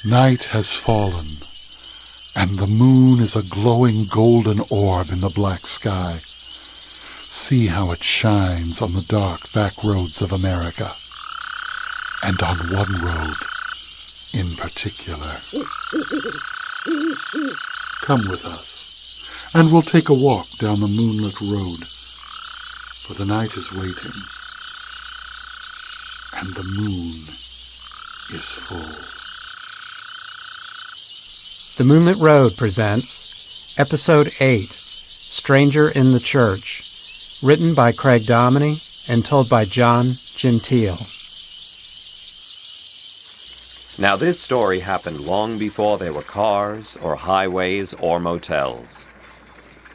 Night has fallen, and the moon is a glowing golden orb in the black sky. See how it shines on the dark back roads of America, and on one road in particular. Come with us, and we'll take a walk down the moonlit road, for the night is waiting, and the moon is full. The Moonlit Road presents Episode 8, Stranger in the Church, written by Craig Dominy and told by John Gentile. Now this story happened long before there were cars or highways or motels.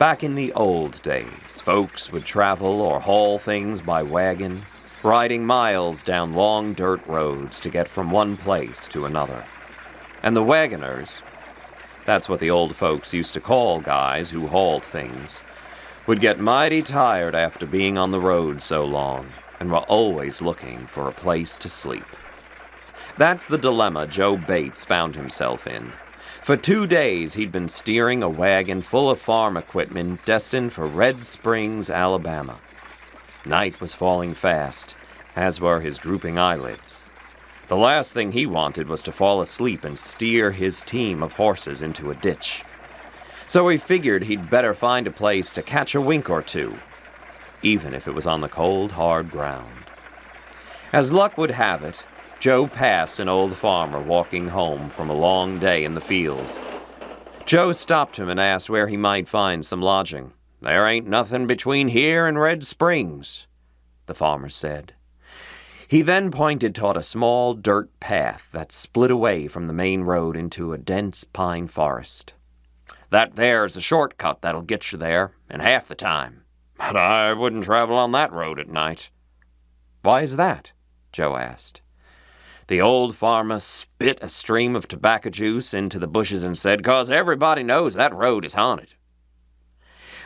Back in the old days, folks would travel or haul things by wagon, riding miles down long dirt roads to get from one place to another. And the wagoners, that's what the old folks used to call guys who hauled things, would get mighty tired after being on the road so long and were always looking for a place to sleep. That's the dilemma Joe Bates found himself in. For 2 days he'd been steering a wagon full of farm equipment destined for Red Springs, Alabama. Night was falling fast, as were his drooping eyelids. The last thing he wanted was to fall asleep and steer his team of horses into a ditch. So he figured he'd better find a place to catch a wink or two, even if it was on the cold, hard ground. As luck would have it, Joe passed an old farmer walking home from a long day in the fields. Joe stopped him and asked where he might find some lodging. "There ain't nothing between here and Red Springs," the farmer said. He then pointed toward a small dirt path that split away from the main road into a dense pine forest. "That there's a shortcut that'll get you there in half the time. But I wouldn't travel on that road at night." "Why is that?" Joe asked. The old farmer spit a stream of tobacco juice into the bushes and said, "'Cause everybody knows that road is haunted."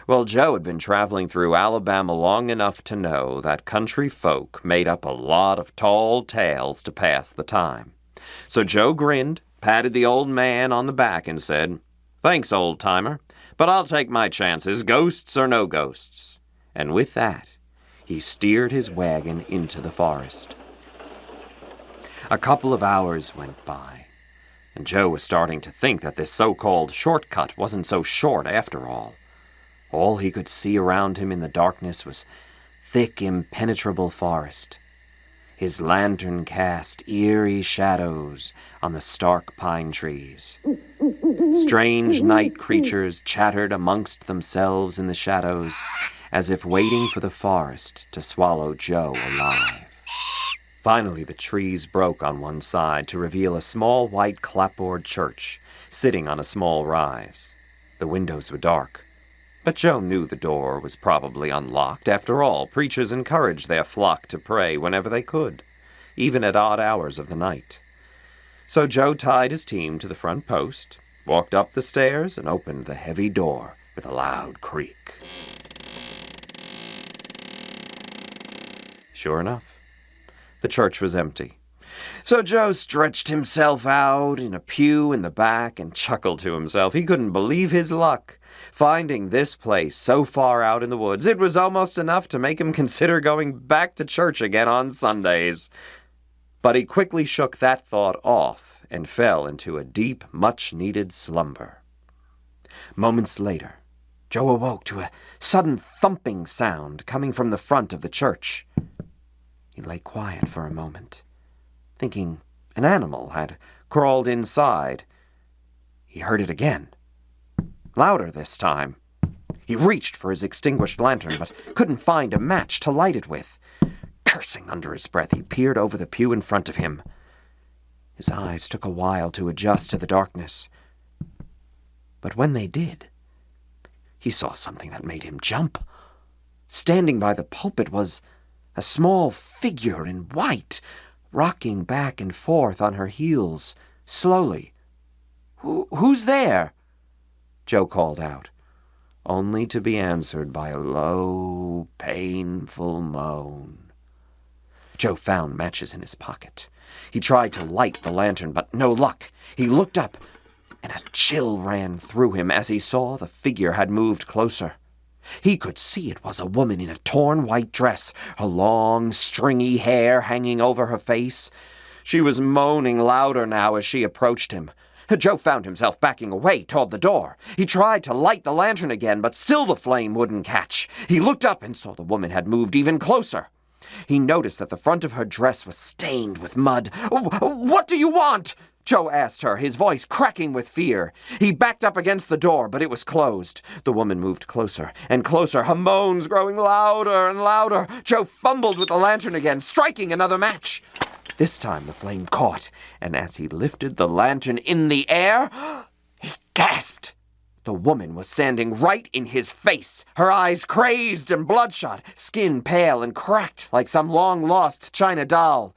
Well, Joe had been traveling through Alabama long enough to know that country folk made up a lot of tall tales to pass the time. So Joe grinned, patted the old man on the back, and said, "Thanks, old-timer, but I'll take my chances, ghosts or no ghosts." And with that, he steered his wagon into the forest. A couple of hours went by, and Joe was starting to think that this so-called shortcut wasn't so short after all. All he could see around him in the darkness was thick, impenetrable forest. His lantern cast eerie shadows on the stark pine trees. Strange night creatures chattered amongst themselves in the shadows, as if waiting for the forest to swallow Joe alive. Finally, the trees broke on one side to reveal a small white clapboard church sitting on a small rise. The windows were dark, but Joe knew the door was probably unlocked. After all, preachers encouraged their flock to pray whenever they could, even at odd hours of the night. So Joe tied his team to the front post, walked up the stairs, and opened the heavy door with a loud creak. Sure enough, the church was empty. So Joe stretched himself out in a pew in the back and chuckled to himself. He couldn't believe his luck, finding this place so far out in the woods. It was almost enough to make him consider going back to church again on Sundays. But he quickly shook that thought off and fell into a deep, much-needed slumber. Moments later, Joe awoke to a sudden thumping sound coming from the front of the church. He lay quiet for a moment, thinking an animal had crawled inside. He heard it again, louder this time. He reached for his extinguished lantern, but couldn't find a match to light it with. Cursing under his breath, he peered over the pew in front of him. His eyes took a while to adjust to the darkness. But when they did, he saw something that made him jump. Standing by the pulpit was a small figure in white, rocking back and forth on her heels, slowly. Who's there?" Joe called out, only to be answered by a low, painful moan. Joe found matches in his pocket He tried to light the lantern, but no luck. He looked up, and a chill ran through him as he saw the figure had moved closer. He could see it was a woman in a torn white dress, her long, stringy hair hanging over her face. She was moaning louder now as she approached him. Joe found himself backing away toward the door. He tried to light the lantern again, but still the flame wouldn't catch. He looked up and saw the woman had moved even closer. He noticed that the front of her dress was stained with mud. "What do you want?" Joe asked her, his voice cracking with fear. He backed up against the door, but it was closed. The woman moved closer and closer, her moans growing louder and louder. Joe fumbled with the lantern again, striking another match. This time the flame caught, and as he lifted the lantern in the air, he gasped. The woman was standing right in his face, her eyes crazed and bloodshot, skin pale and cracked like some long-lost china doll.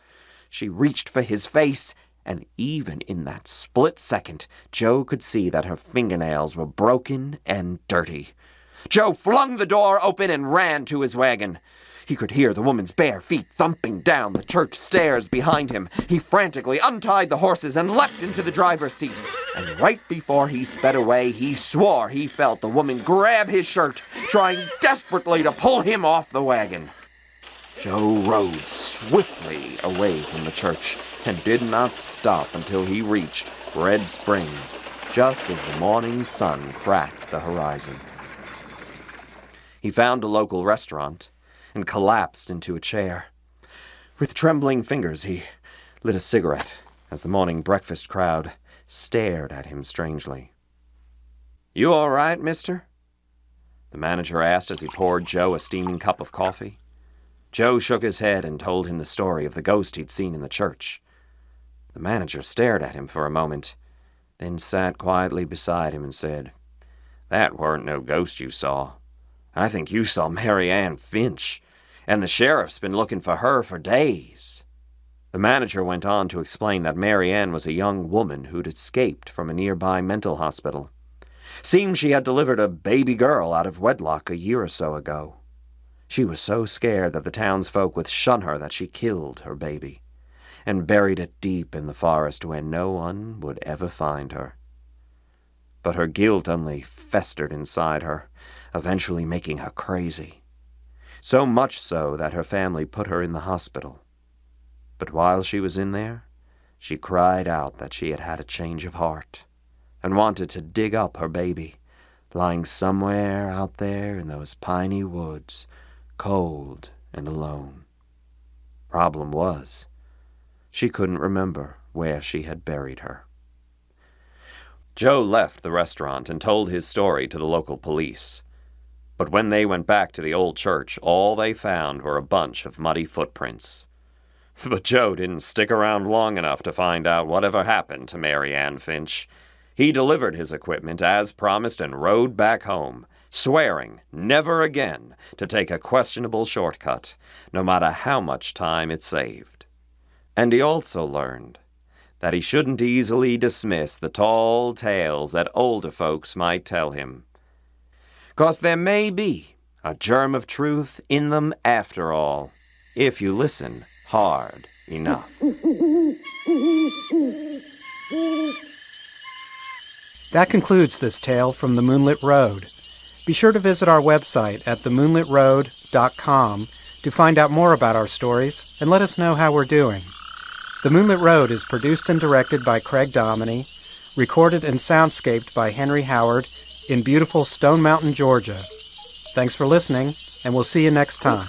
She reached for his face, and even in that split second, Joe could see that her fingernails were broken and dirty. Joe flung the door open and ran to his wagon. He could hear the woman's bare feet thumping down the church stairs behind him. He frantically untied the horses and leapt into the driver's seat. And right before he sped away, he swore he felt the woman grab his shirt, trying desperately to pull him off the wagon. Joe rode swiftly away from the church and did not stop until he reached Red Springs, just as the morning sun cracked the horizon. He found a local restaurant and collapsed into a chair. With trembling fingers, he lit a cigarette as the morning breakfast crowd stared at him strangely. "You all right, mister?" the manager asked as he poured Joe a steaming cup of coffee. Joe shook his head and told him the story of the ghost he'd seen in the church. The manager stared at him for a moment, then sat quietly beside him and said, "That weren't no ghost you saw. I think you saw Mary Ann Finch, and the sheriff's been looking for her for days." The manager went on to explain that Mary Ann was a young woman who'd escaped from a nearby mental hospital. Seemed she had delivered a baby girl out of wedlock a year or so ago. She was so scared that the townsfolk would shun her that she killed her baby and buried it deep in the forest where no one would ever find her. But her guilt only festered inside her, eventually making her crazy. So much so that her family put her in the hospital. But while she was in there, she cried out that she had had a change of heart and wanted to dig up her baby, lying somewhere out there in those piney woods, cold and alone. Problem was, she couldn't remember where she had buried her. Joe left the restaurant and told his story to the local police. But when they went back to the old church, all they found were a bunch of muddy footprints. But Joe didn't stick around long enough to find out whatever happened to Mary Ann Finch. He delivered his equipment as promised and rode back home, swearing never again to take a questionable shortcut, no matter how much time it saved. And he also learned that he shouldn't easily dismiss the tall tales that older folks might tell him, 'cause there may be a germ of truth in them after all, if you listen hard enough. That concludes this tale from The Moonlit Road. Be sure to visit our website at themoonlitroad.com to find out more about our stories and let us know how we're doing. The Moonlit Road is produced and directed by Craig Dominy, recorded and soundscaped by Henry Howard in beautiful Stone Mountain, Georgia. Thanks for listening, and we'll see you next time.